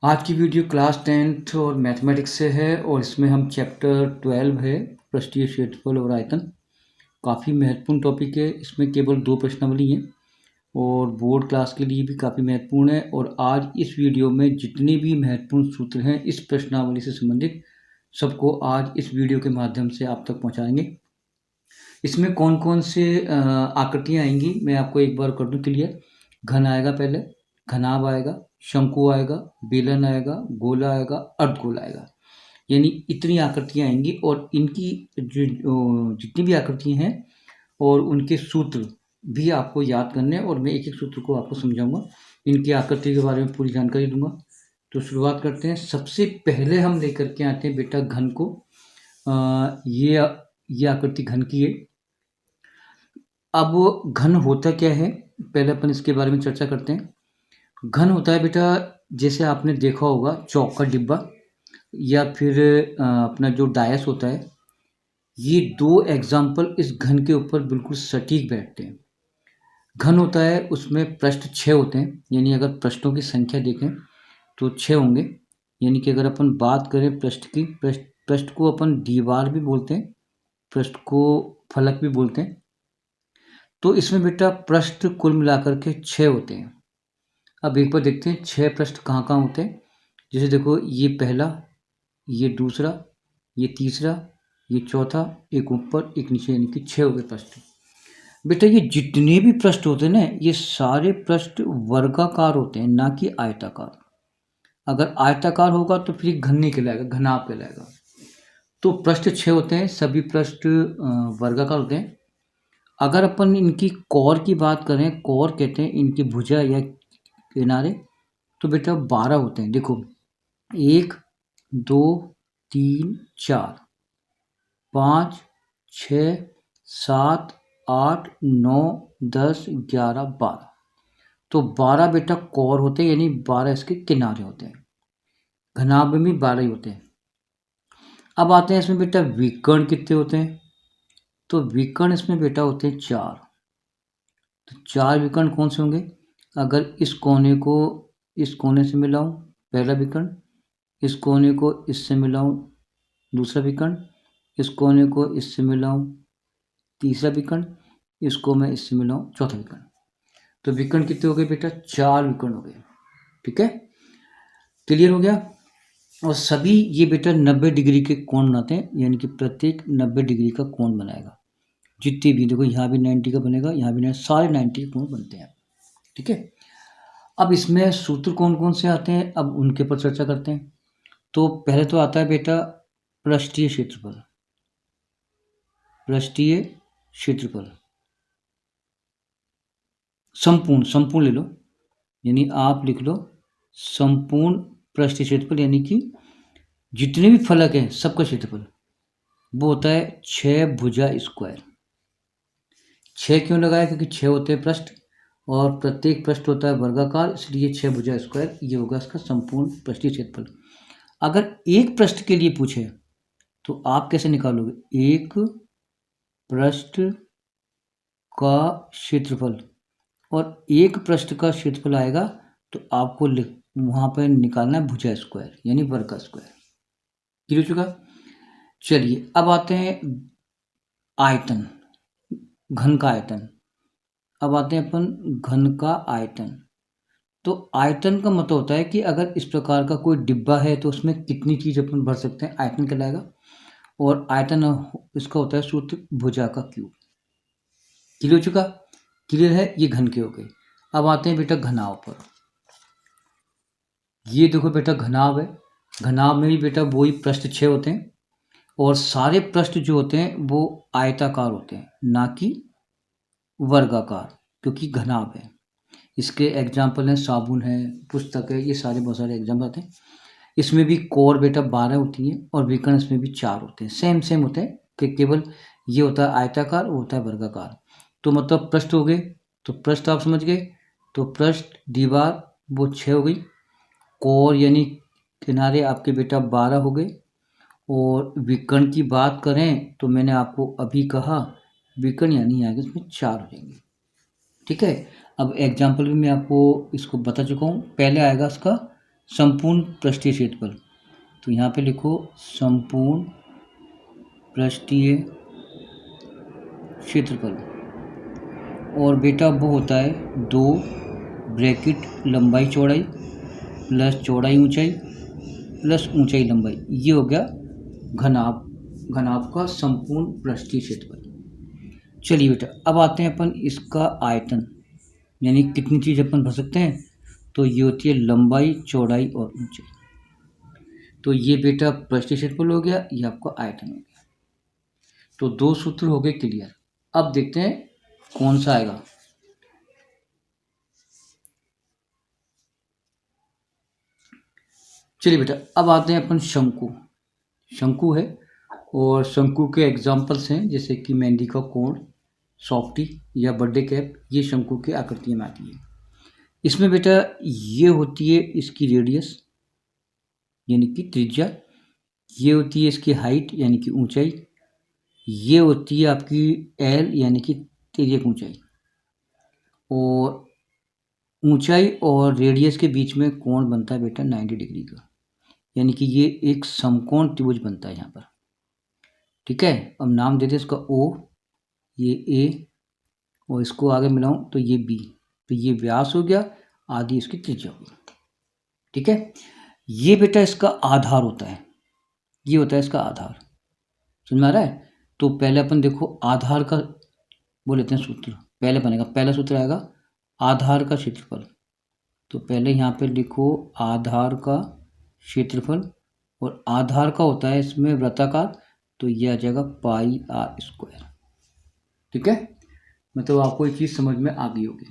आज की video class 10th और मैथमेटिक्स से है और इसमें हम चैप्टर 12 है पृष्ठीय क्षेत्रफल और आयतन। काफ़ी महत्वपूर्ण टॉपिक है। इसमें केवल 2 प्रश्नावली हैं और बोर्ड क्लास के लिए भी काफ़ी महत्वपूर्ण है। और आज इस वीडियो में जितने भी महत्वपूर्ण सूत्र हैं इस प्रश्नावली से संबंधित सबको आज इस वीडियो के माध्यम से आप तक पहुँचाएँगे। इसमें कौन-कौन से आकृतियाँ आएँगी मैं आपको एक बार कर दूँ क्लियर। घन आएगा पहले, घनाभ आएगा, शंकु आएगा, बेलन आएगा, गोला आएगा, अर्धगोला आएगा। यानी इतनी आकृतियाँ आएँगी और इनकी जितनी भी आकृतियाँ हैं और उनके सूत्र भी आपको याद करने हैं और मैं एक-एक सूत्र को आपको समझाऊँगा। इनकी आकृति के बारे में पूरी जानकारी दूँगा। तो शुरुआत करते हैं। सबसे पहले हम लेकर के आते हैं बेटा घन को। ये आकृति घन की है। अब घन होता क्या है, पहले अपन इसके बारे में चर्चा करते हैं। घन होता है बेटा, जैसे आपने देखा होगा चॉक का डिब्बा या फिर अपना जो डायस होता है, ये 2 एग्ज़ाम्पल इस घन के ऊपर बिल्कुल सटीक बैठते हैं। घन होता है उसमें पृष्ठ 6 होते हैं, यानी अगर पृष्ठों की संख्या देखें तो 6 होंगे। यानी कि अगर अपन बात करें पृष्ठ की, पृष्ठ को अपन दीवार भी बोलते हैं, पृष्ठ को फलक भी बोलते हैं। तो इसमें बेटा पृष्ठ कुल मिलाकर के 6 होते हैं। अब एक बार देखते हैं 6 पृष्ठ कहाँ-कहाँ होते हैं। जैसे देखो ये पहला, ये दूसरा, ये तीसरा, ये चौथा, एक ऊपर, एक नीचे, यानी कि 6 हो गए पृष्ठ। बेटा ये जितने भी पृष्ठ होते हैं ना, ये सारे पृष्ठ वर्गाकार होते हैं, ना कि आयताकार। अगर आयताकार होगा तो फिर घन नहीं कहलाएगा, घनाभ कहलाएगा। तो पृष्ठ 6 होते हैं, सभी पृष्ठ वर्गाकार होते हैं। अगर अपन इनकी कोर की बात करें, कोर कहते हैं इनकी भुजा या किनारे, तो बेटा 12 होते हैं। देखो 1, 2, 3, 4, 5, 6, 7, 8, 9, 10, 11, 12। तो 12 बेटा कोर होते हैं, यानी 12 इसके किनारे होते हैं। घनाभ में भी 12 ही होते हैं। अब आते हैं इसमें बेटा विकर्ण कितने होते हैं। तो विकर्ण इसमें बेटा होते हैं 4। तो 4 विकर्ण कौन से होंगे। अगर इस कोने को इस कोने से मिलाऊं, पहला विकर्ण, इस कोने को इससे मिलाऊं, दूसरा विकर्ण, इस कोने को इससे मिलाऊं, तीसरा विकर्ण, इसको मैं इससे मिलाऊं, चौथा विकर्ण। तो विकर्ण कितने हो गए बेटा, 4 विकर्ण हो गए। ठीक है, क्लियर हो गया। और सभी ये बेटा 90 डिग्री के कोण बनाते हैं, यानी कि प्रत्येक 90 डिग्री का कोण बनाएगा। जितने भी देखो, यहाँ भी 90 का बनेगा, यहाँ भी 90, सारे 90 के कोण बनते हैं। ठीक है, अब इसमें सूत्र कौन कौन से आते हैं, अब उनके ऊपर चर्चा करते हैं। तो पहले तो आता है बेटा पृष्ठीय क्षेत्रफल। पृष्ठीय क्षेत्रफल संपूर्ण ले लो, यानी आप लिख लो संपूर्ण पृष्ठीय क्षेत्रफल, यानी कि जितने भी फलक हैं सबका क्षेत्रफल, वो होता है 6 भुजा स्क्वायर। 6 क्यों लगाया, क्योंकि 6 होते हैं पृष्ठ और प्रत्येक पृष्ठ होता है वर्गाकार, इसलिए 6 भुजा स्क्वायर ये होगा इसका संपूर्ण पृष्ठीय क्षेत्रफल। अगर एक पृष्ठ के लिए पूछे तो आप कैसे निकालोगे, एक पृष्ठ का क्षेत्रफल, और एक पृष्ठ का क्षेत्रफल आएगा तो आपको वहाँ पर निकालना है भुजा स्क्वायर, यानी वर्ग का स्क्वायर। क्लियर हो चुका। चलिए अब आते हैं आयतन, घन का आयतन। अब आते हैं अपन घन का आयतन। तो आयतन का मतलब होता है कि अगर इस प्रकार का कोई डिब्बा है तो उसमें कितनी चीज अपन भर सकते हैं, आयतन कहलाएगा। और आयतन इसका होता है सूत्र भुजा का क्यूब। क्लियर हो चुका। क्लियर है, ये घन के हो गए। अब आते हैं बेटा घनाभ पर। ये देखो बेटा घनाभ है। घनाभ में भी बेटा वही पृष्ठ 6 होते हैं और सारे पृष्ठ जो होते हैं वो आयताकार होते हैं, ना कि वर्गाकार, क्योंकि घनाभ है। इसके एग्जाम्पल हैं साबुन है, पुस्तक है, ये सारे बहुत सारे एग्जाम्पल आते हैं। इसमें भी कोर बेटा 12 होती है और विकर्ण इसमें भी 4 होते हैं, सेम होते हैं कि केवल ये होता है आयताकार, वो होता है वर्गाकार। तो मतलब पृष्ठ हो गए, तो पृष्ठ आप समझ गए। तो पृष्ठ दीवार वो 6 हो गई, कोर यानी किनारे आपके बेटा 12 हो गए। और विकर्ण की बात करें तो मैंने आपको अभी कहा विकर्ण यानी आगे इसमें 4 हो जाएंगे। ठीक है, अब एग्जाम्पल भी मैं आपको इसको बता चुका हूँ। पहले आएगा इसका संपूर्ण पृष्ठीय क्षेत्रफल, तो यहाँ पे लिखो संपूर्ण पृष्ठीय क्षेत्रफल, और बेटा वो होता है 2 ब्रैकेट लंबाई चौड़ाई प्लस चौड़ाई ऊंचाई प्लस ऊंचाई लंबाई, ये हो गया घनाभ का संपूर्ण पृष्ठीय क्षेत्रफल। चलिए बेटा अब आते हैं अपन इसका आयतन, यानी कितनी चीज़ अपन भर सकते हैं, तो ये होती है लंबाई चौड़ाई और ऊंचाई। तो ये बेटा पृष्ठीय क्षेत्रफल हो गया, ये आपका आयतन हो गया। तो 2 सूत्र हो गए क्लियर। अब देखते हैं कौन सा आएगा। चलिए बेटा अब आते हैं अपन शंकु है, और शंकु के एग्जाम्पल्स हैं जैसे कि मेहंदी का कोण, सॉफ्टी या बर्थडे कैप, ये शंकु की आकृतियाँ में आती है। इसमें बेटा ये होती है इसकी रेडियस यानी कि त्रिज्या, ये होती है इसकी हाइट यानी कि ऊंचाई, ये होती है आपकी एल यानी कि तिर्यक ऊंचाई, और ऊंचाई और रेडियस के बीच में कोण बनता है बेटा 90 डिग्री का, यानी कि ये एक समकोण त्रिभुज बनता है यहाँ पर। ठीक है, अब नाम देते हैं इसका ओ, ये ए, और इसको आगे मिलाऊं तो ये बी, तो ये व्यास हो गया, आदि इसकी त्रिज्या हो गई। ठीक है, ये बेटा इसका आधार होता है, ये होता है इसका आधार। समझ में आ रहा है? तो पहले अपन देखो आधार का वो लेते हैं सूत्र, पहले बनेगा, पहला सूत्र आएगा आधार का क्षेत्रफल। तो पहले यहाँ पे लिखो आधार का क्षेत्रफल, और आधार का होता है इसमें वृत्ताकार, तो ये आ जाएगा पाई आर स्क्वायर। ठीक है, मतलब आपको ये चीज़ समझ में आ गई होगी।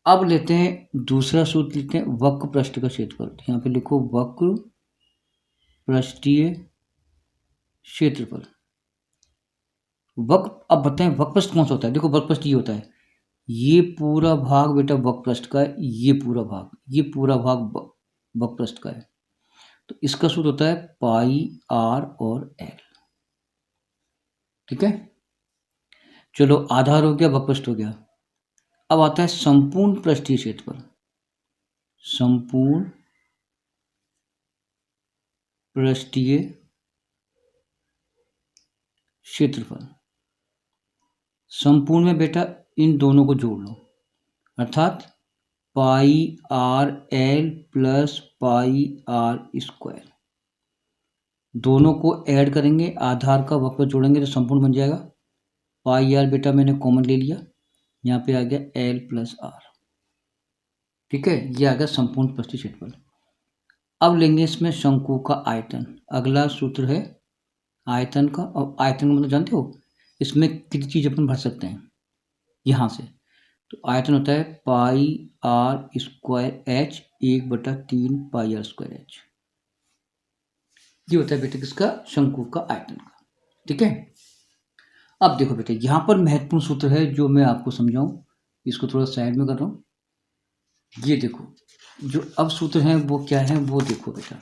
अब लेते हैं दूसरा सूत्र, लेते हैं वक्र पृष्ठ का क्षेत्रफल। तो यहाँ पे लिखो वक्र पृष्ठीय क्षेत्रफल। वक्र, अब बताएं वक्र पृष्ठ कौन सा होता है। देखो वक्र पृष्ठ ये होता है, ये पूरा भाग बेटा वक्र पृष्ठ का है, ये पूरा भाग वक्र पृष्ठ का है। तो इसका सूत्र होता है पाई आर और एल। ठीक है, चलो आधार हो गया, वक्र पृष्ठ हो गया। अब आता है संपूर्ण पृष्ठीय क्षेत्रफल। संपूर्ण पृष्ठीय क्षेत्रफल, संपूर्ण में बेटा इन दोनों को जोड़ लो, अर्थात pi r l plus pi r square, दोनों को ऐड करेंगे, आधार का वक्र जोड़ेंगे तो संपूर्ण बन जाएगा। पाई आर बेटा मैंने कॉमन ले लिया, यहाँ पे आ गया एल प्लस आर। ठीक है, ये आ गया संपूर्ण पृष्ठीय क्षेत्रफल। अब लेंगे इसमें शंकु का आयतन, अगला सूत्र है आयतन का। और आयतन मतलब जानते हो, इसमें कितनी चीज़ अपन भर सकते हैं यहाँ से। तो आयतन होता है pi r square h 1/3 pi r square h, ये होता है बेटा किसका, शंकु का आयतन का। ठीक है, अब देखो बेटा यहाँ पर महत्वपूर्ण सूत्र है जो मैं आपको समझाऊं, इसको थोड़ा साइड में कर रहा हूँ। ये देखो जो अब सूत्र हैं वो क्या है, वो देखो बेटा,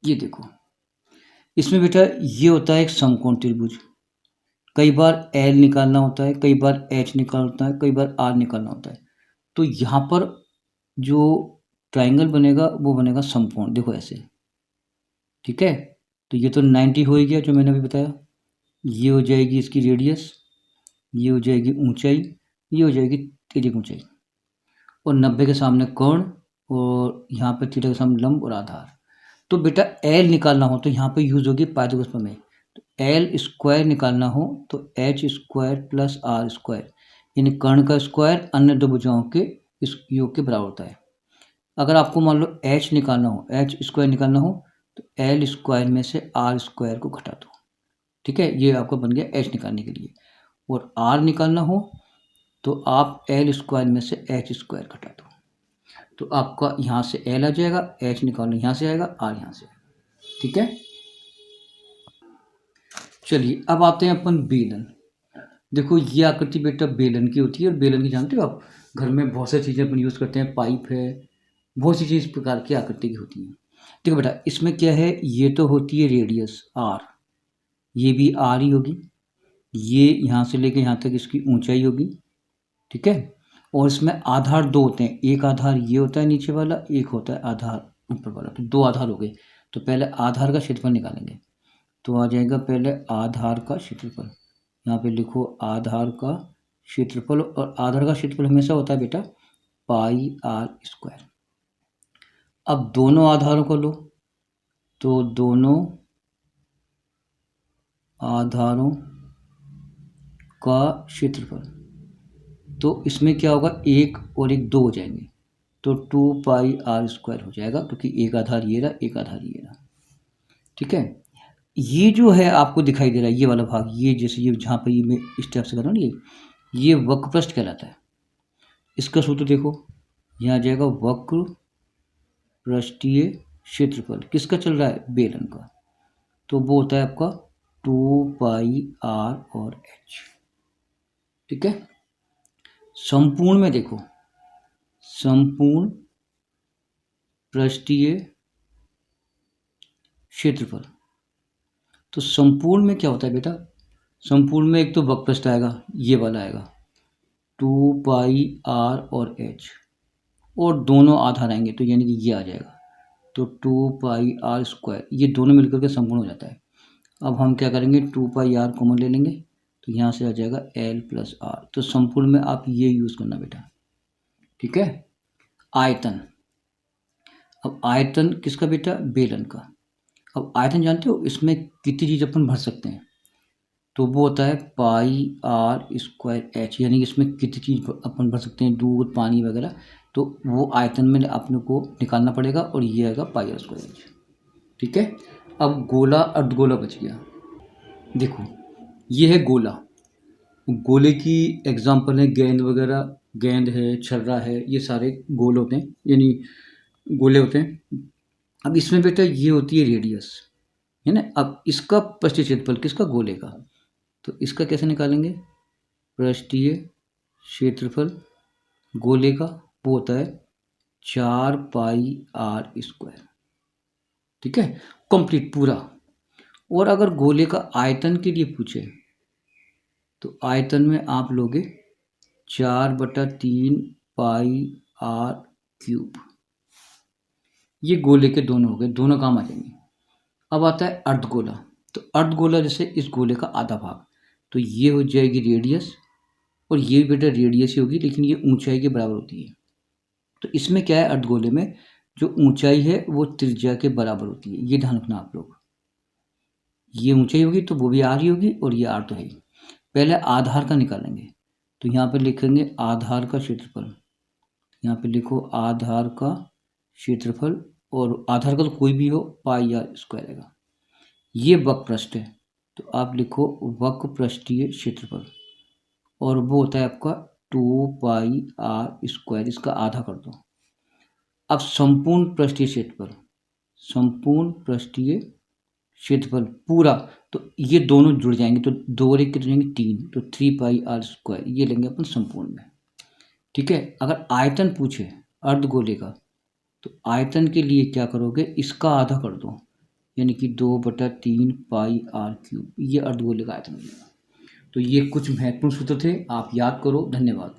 ये देखो इसमें बेटा ये होता है एक समकोण त्रिभुज, कई बार एल निकालना होता है, कई बार एच निकालना होता है, कई बार आर निकालना होता है। तो यहाँ पर जो ट्राइंगल बनेगा वो बनेगा समकोण, देखो ऐसे। ठीक है, तो ये तो 90 हो ही गया जो मैंने अभी बताया, ये हो जाएगी इसकी रेडियस, ये हो जाएगी ऊंचाई, ये हो जाएगी तिर्यक ऊंचाई, और 90 के सामने कोण, और यहाँ पे थीटा के सामने लंब और आधार। तो बेटा एल निकालना हो तो यहाँ पे यूज होगी पाइथागोरस प्रमेय। तो एल स्क्वायर निकालना हो तो H square plus R square, यानी कर्ण का स्क्वायर अन्य दो भुजाओं के इस योग के बराबर होता है। अगर आपको मान लो एच निकालना हो, एच स्क्वायर निकालना हो, तो एल स्क्वायर में से आर स्क्वायर को घटा दो। ठीक है, ये आपका बन गया एच निकालने के लिए। और आर निकालना हो तो आप एल स्क्वायर में से एच स्क्वायर घटा दो, तो आपका यहाँ से एल आ जाएगा, एच निकालना यहाँ से आएगा, आर यहाँ से आएगा। ठीक है, चलिए अब आते हैं अपन बेलन। देखो ये आकृति बेटा बेलन की होती है, और बेलन की जानते हो आप, घर में बहुत सारी चीज़ें अपन यूज़ करते हैं, पाइप है, बहुत सी चीज़ प्रकार की आकृति की होती हैं। देखो बेटा इसमें क्या है, ये तो होती है रेडियस आर, ये भी आर ही होगी, ये यहाँ से लेके यहाँ तक इसकी ऊंचाई होगी। ठीक है, और इसमें आधार 2 होते हैं, एक आधार ये होता है नीचे वाला, एक होता है आधार ऊपर वाला, तो 2 आधार हो गए। तो पहले आधार का क्षेत्रफल निकालेंगे, तो आ जाएगा पहले आधार का क्षेत्रफल, यहाँ पे लिखो आधार का क्षेत्रफल, और आधार का क्षेत्रफल हमेशा होता है बेटा पाई आर स्क्वायर। अब दोनों आधारों को लो, तो दोनों आधारों का क्षेत्रफल, तो इसमें क्या होगा, एक और एक 2 हो जाएंगे, तो 2 पाई आर स्क्वायर हो जाएगा, क्योंकि एक आधार ये रहा, एक आधार ये रहा। ठीक है, ये जो है आपको दिखाई दे रहा है ये वाला भाग, ये जैसे ये जहाँ पर ये मैं इस टाइप से कर रहा हूँ ना, ये वक्र पृष्ठ कहलाता है। इसका सूत्र देखो, यहाँ आ जाएगा वक्र पृष्ठीय क्षेत्रफल, किसका चल रहा है, बेलन का, तो वो होता है आपका 2 पाई आर और एच। ठीक है, संपूर्ण में देखो, संपूर्ण पृष्ठीय क्षेत्रफल, तो संपूर्ण में क्या होता है बेटा, संपूर्ण में एक तो वक्र पृष्ठ आएगा, ये वाला आएगा 2 पाई आर और एच, और दोनों आधार आएंगे, तो यानी कि ये आ जाएगा, तो 2 पाई आर स्क्वायर, ये दोनों मिलकर के संपूर्ण हो जाता है। अब हम क्या करेंगे, 2 पाई आर कॉमन ले लेंगे, तो यहाँ से आ जाएगा एल प्लस आर, तो संपूर्ण में आप ये यूज़ करना बेटा। ठीक है, आयतन, अब आयतन किसका बेटा, बेलन का। अब आयतन जानते हो, इसमें कितनी चीज़ अपन भर सकते हैं, तो वो होता है पाई आर स्क्वायर एच, यानी इसमें कितनी चीज़ अपन भर सकते हैं, दूध पानी वगैरह, तो वो आयतन में अपने को निकालना पड़ेगा, और ये आएगा पाई आर स्क्वायर एच। ठीक है, अब गोला अर्धगोला बच गया। देखो ये है गोला, गोले की एग्जांपल है गेंद वगैरह, गेंद है, छर्रा है, ये सारे गोल होते हैं, यानी गोले होते हैं। अब इसमें बेटा ये होती है रेडियस, है ना। अब इसका पृष्ठीय क्षेत्रफल किसका, गोले का, तो इसका कैसे निकालेंगे, पृष्ठीय क्षेत्रफल गोले का वो होता है 4 पाई आर स्क्वायर। ठीक है, कंप्लीट पूरा। और अगर गोले का आयतन के लिए पूछे, तो आयतन में आप लोगे 4/3 पाई आर क्यूब, ये गोले के दोनों हो गए, दोनों काम आ जाएंगे। अब आता है अर्धगोला, तो अर्धगोला जैसे इस गोले का आधा भाग, तो ये हो जाएगी रेडियस, और ये बेटा रेडियस ही होगी, लेकिन ये ऊंचाई के बराबर होती है। तो इसमें क्या है, अर्धगोले में जो ऊंचाई है वो त्रिज्या के बराबर होती है, ये ध्यान रखना आप लोग। ये ऊंचाई होगी तो वो भी आर ही होगी, और ये आर तो है ही। पहले आधार का निकालेंगे, तो यहाँ पे लिखेंगे आधार का क्षेत्रफल, यहाँ पे लिखो आधार का क्षेत्रफल, और आधार का तो कोई भी हो, पाई आर स्क्वायर आएगा। ये वक्र पृष्ठ है, तो आप लिखो वक्र पृष्ठीय क्षेत्रफल, और वो होता है आपका 2 पाई आर स्क्वायर, इसका आधा कर दो। अब संपूर्ण पृष्ठीय क्षेत्रफल, संपूर्ण पृष्ठीय क्षेत्रफल पूरा, तो ये दोनों जुड़ जाएंगे, तो 2 और 1 कितने जाएंगे, 3, तो 3 पाई आर स्क्वायर, ये लेंगे अपन संपूर्ण में। ठीक है, अगर आयतन पूछे अर्धगोले का, तो आयतन के लिए क्या करोगे, इसका आधा कर दो, यानी कि 2/3 पाई आर क्यूब, ये अर्धगोले का आयतन हो जाएगा। तो ये कुछ महत्वपूर्ण सूत्र थे, आप याद करो। धन्यवाद।